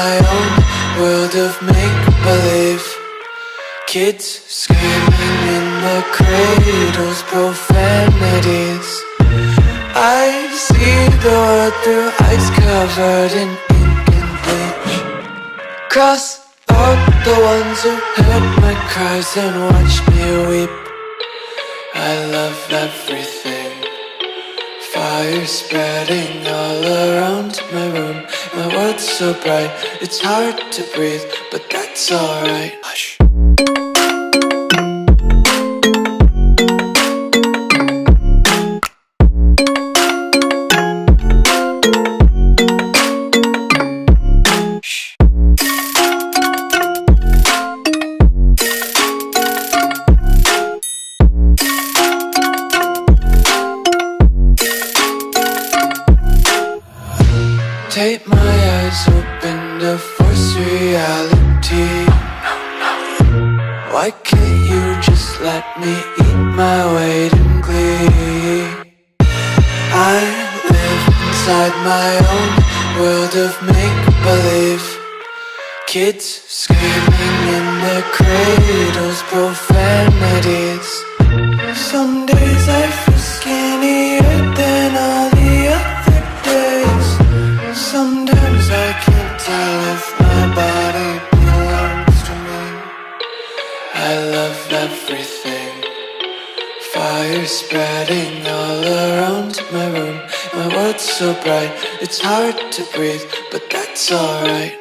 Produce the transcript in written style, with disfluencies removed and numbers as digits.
my own world of make-believe. Kids screaming in the cradles, profanities. I see the world through eyes covered in ink and bleach. Cross out the ones who heard my cries and watched me weep. I love everything. Fire spreading all around my room. My world's so bright, it's hard to breathe, but that's alright. Hush. Take my eyes open to force reality. Why can't you just let me eat my weight in glee? I live inside my own world of make-believe. Kids screaming in the cradles, profanities. Some days I feel skinnier than all the other days. Sometimes I can't tell if my body belongs to me. I love everything. Fire spreading all around my room. My world's so bright, it's hard to breathe, but that's alright.